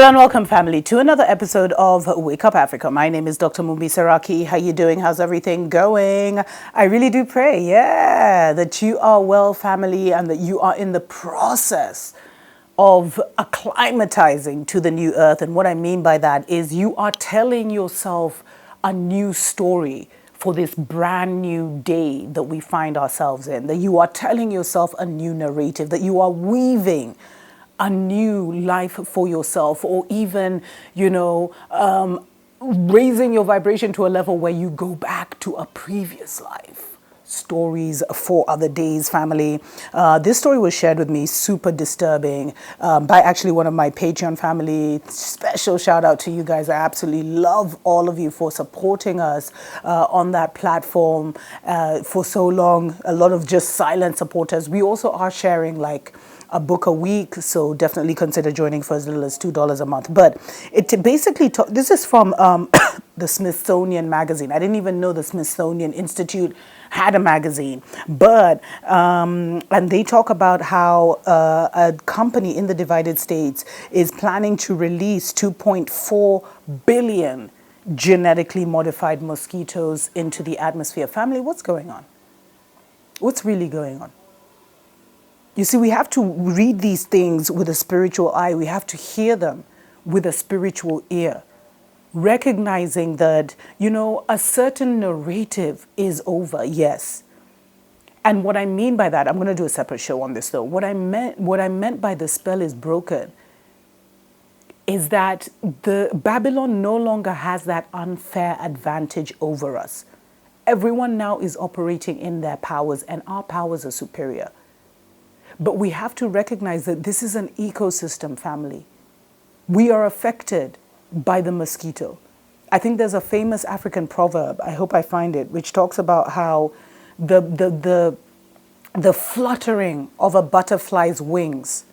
Hello and welcome, family, to another episode of Wake Up Africa. My name is Dr. Mumbi Saraki. How you doing? How's everything going? I really do pray, that you are well, family, and that you are in the process of acclimatizing to the new earth. And what I mean by that is you are telling yourself a new story for this brand new day that we find ourselves in, that you are telling yourself a new narrative, that you are weaving a new life for yourself, or even, raising your vibration to a level where you go back to a previous life. Stories for other days, family. This story was shared with me, super disturbing, by actually one of my Patreon family. Special shout out to you guys. I absolutely love all of you for supporting us on that platform for so long. A lot of just silent supporters. We also are sharing a book a week, so definitely consider joining for as little as $2 a month. But it basically, this is from the Smithsonian magazine. I didn't even know the Smithsonian Institute had a magazine, but and they talk about how a company in the divided states is planning to release 2.4 billion genetically modified mosquitoes into the atmosphere. Family, what's going on? What's really going on? You see, we have to read these things with a spiritual eye. We have to hear them with a spiritual ear, recognizing that, a certain narrative is over, yes. And what I mean by that, I'm going to do a separate show on this though. What I meant by the spell is broken is that the Babylon no longer has that unfair advantage over us. Everyone now is operating in their powers, and our powers are superior. But we have to recognize that this is an ecosystem, family. We are affected by the mosquito. I think there's a famous African proverb, I hope I find it, which talks about how the fluttering of a butterfly's wings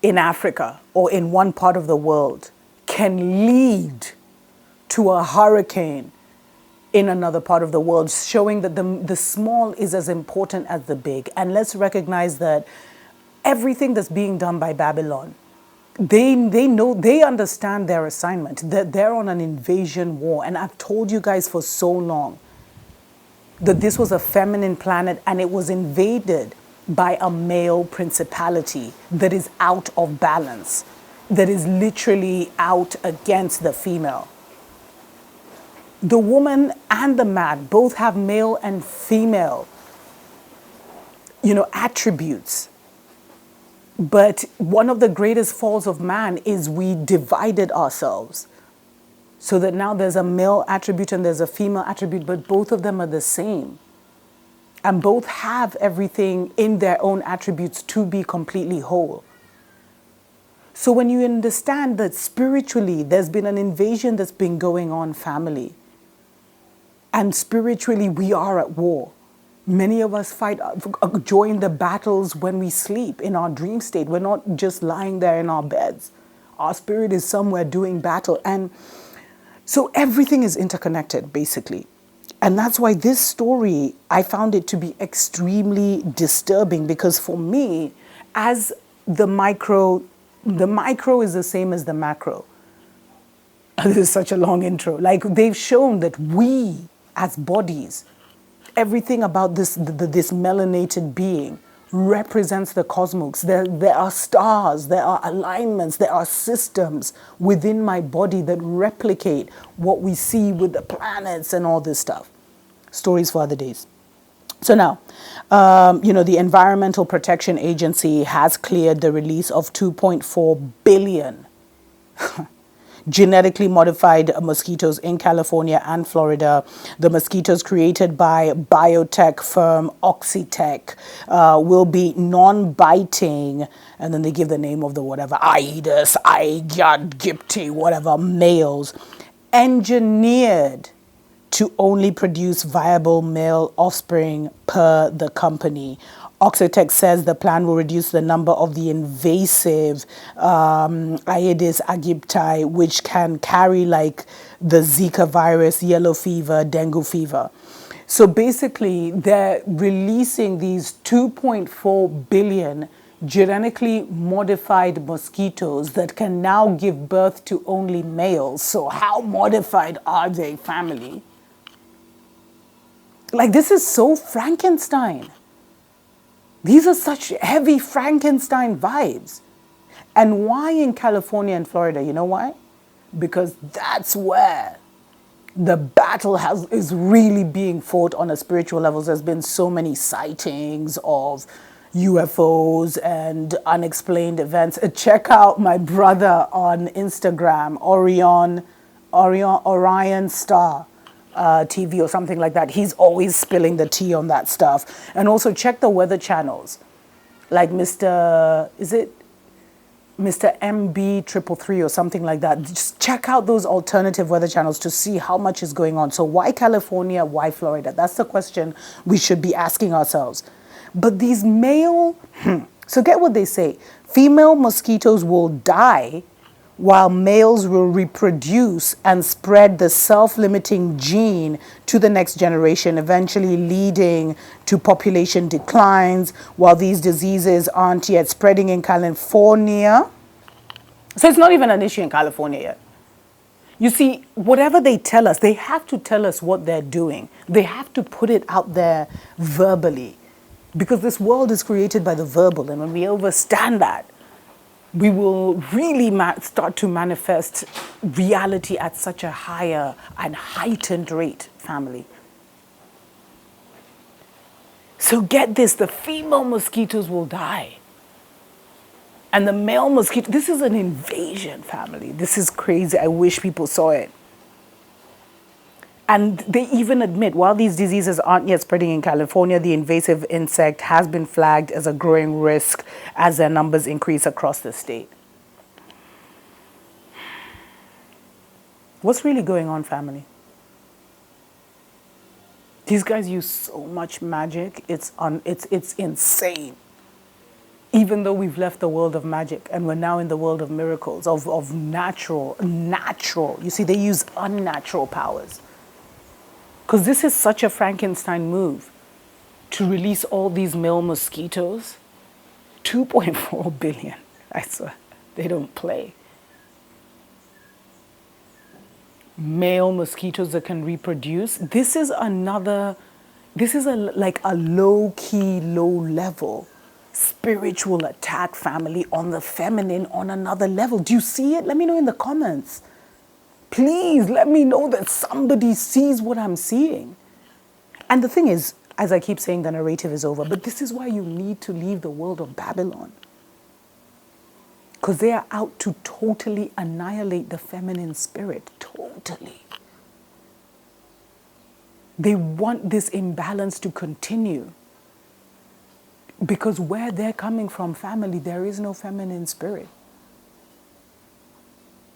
in Africa or in one part of the world can lead to a hurricane in another part of the world, showing that the small is as important as the big. And let's recognize that everything that's being done by Babylon, they know, they understand their assignment, that they're on an invasion war. And I've told you guys for so long that this was a feminine planet and it was invaded by a male principality that is out of balance, that is literally out against the female. The woman and the man both have male and female, attributes. But one of the greatest falls of man is we divided ourselves so that now there's a male attribute and there's a female attribute, but both of them are the same. And both have everything in their own attributes to be completely whole. So when you understand that spiritually there's been an invasion that's been going on, family, and spiritually, we are at war. Many of us join the battles when we sleep in our dream state. We're not just lying there in our beds. Our spirit is somewhere doing battle. And so everything is interconnected, basically. And that's why this story, I found it to be extremely disturbing, because for me, as the micro is the same as the macro. This is such a long intro. They've shown that we, as bodies, everything about this melanated being represents the cosmos. There are stars, there are alignments, there are systems within my body that replicate what we see with the planets and all this stuff. Stories for other days. So now, the Environmental Protection Agency has cleared the release of 2.4 billion genetically modified mosquitoes in California and Florida. The mosquitoes created by biotech firm Oxitec will be non-biting, and then they give the name of the whatever, Aedes aegypti, whatever, males, engineered to only produce viable male offspring per the company. Oxitec says the plan will reduce the number of the invasive Aedes aegypti, which can carry the Zika virus, yellow fever, dengue fever. So basically, they're releasing these 2.4 billion genetically modified mosquitoes that can now give birth to only males. So how modified are they, family? Like, this is so Frankenstein. These are such heavy Frankenstein vibes. And why in California and Florida? You know why? Because that's where the battle is really being fought on a spiritual level. There's been so many sightings of UFOs and unexplained events. Check out my brother on Instagram, Orion Star TV or something like that. He's always spilling the tea on that stuff. And also check the weather channels, like Mr. MB333 or something like that. Just check out those alternative weather channels to see how much is going on. So why California? Why Florida? That's the question we should be asking ourselves. But these so get what they say. Female mosquitoes will die while males will reproduce and spread the self-limiting gene to the next generation, eventually leading to population declines, while these diseases aren't yet spreading in California. So it's not even an issue in California yet. You see, whatever they tell us, they have to tell us what they're doing. They have to put it out there verbally, because this world is created by the verbal, and when we understand that, we will really start to manifest reality at such a higher and heightened rate, family. So get this, the female mosquitoes will die. And the male mosquito, this is an invasion, family. This is crazy. I wish people saw it. And they even admit, while these diseases aren't yet spreading in California, the invasive insect has been flagged as a growing risk as their numbers increase across the state. What's really going on, family? These guys use so much magic. It's insane. Even though we've left the world of magic and we're now in the world of miracles, of natural. You see, they use unnatural powers. Because this is such a Frankenstein move to release all these male mosquitoes. 2.4 billion. I swear, they don't play. Male mosquitoes that can reproduce. This is like a low-key, low-level spiritual attack, family, on the feminine on another level. Do you see it? Let me know in the comments. Please let me know that somebody sees what I'm seeing. And the thing is, as I keep saying, the narrative is over, but this is why you need to leave the world of Babylon. Because they are out to totally annihilate the feminine spirit. Totally. They want this imbalance to continue. Because where they're coming from, family, there is no feminine spirit.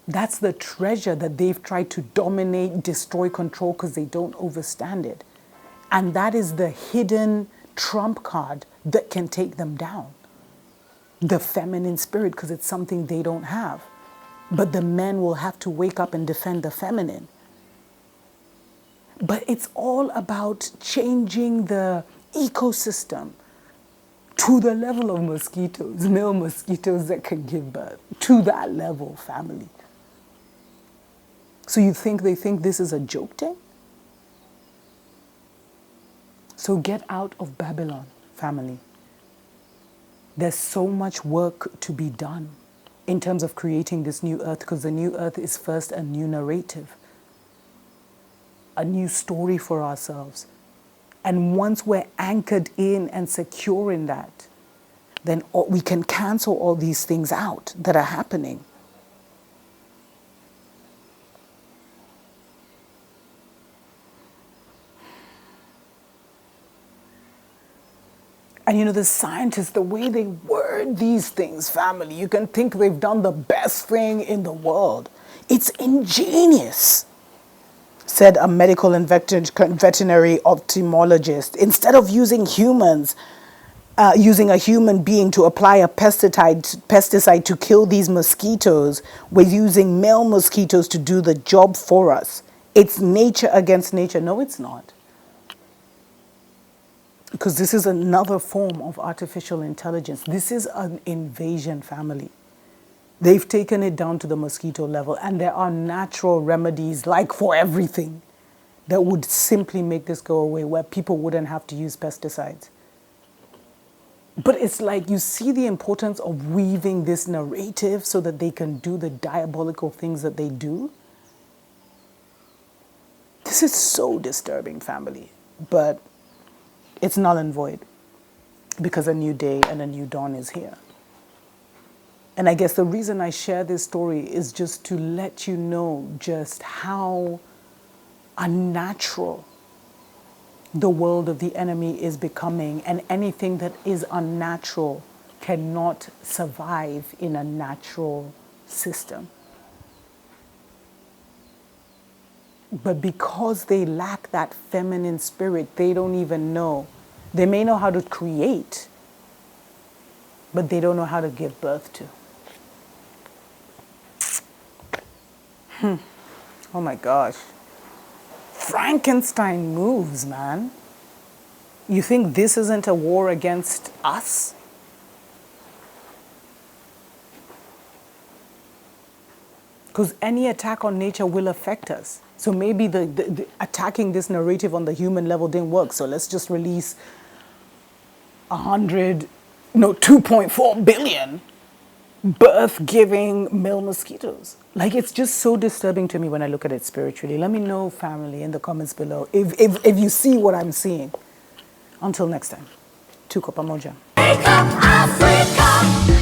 That's the treasure that they've tried to dominate, destroy, control, because they don't understand it. And that is the hidden trump card that can take them down. The feminine spirit, because it's something they don't have. But the men will have to wake up and defend the feminine. But it's all about changing the ecosystem to the level of mosquitoes, male mosquitoes that can give birth. To that level, family. So you think they think this is a joke thing? So get out of Babylon, family. There's so much work to be done in terms of creating this new earth, because the new earth is first a new narrative, a new story for ourselves. And once we're anchored in and secure in that, then we can cancel all these things out that are happening. And you know, the scientists, the way they word these things, family, you can think they've done the best thing in the world. It's ingenious, said a medical and veterinary ophthalmologist. Instead of using humans, using a human being to apply a pesticide to kill these mosquitoes, we're using male mosquitoes to do the job for us. It's nature against nature. No, it's not. Because this is another form of artificial intelligence. This is an invasion, family. They've taken it down to the mosquito level, and there are natural remedies, like for everything, that would simply make this go away, where people wouldn't have to use pesticides. But it's like you see the importance of weaving this narrative so that they can do the diabolical things that they do. This is so disturbing, family. But it's null and void, because a new day and a new dawn is here. And I guess the reason I share this story is just to let you know just how unnatural the world of the enemy is becoming, and anything that is unnatural cannot survive in a natural system. But because they lack that feminine spirit, they don't even know. They may know how to create, but they don't know how to give birth to. Oh my gosh. Frankenstein moves, man. You think this isn't a war against us? Because any attack on nature will affect us. So maybe the attacking this narrative on the human level didn't work. So let's just release 2.4 billion birth-giving male mosquitoes. Like, it's just so disturbing to me when I look at it spiritually. Let me know, family, in the comments below if you see what I'm seeing. Until next time, tuko pamoja. Wake up, Africa!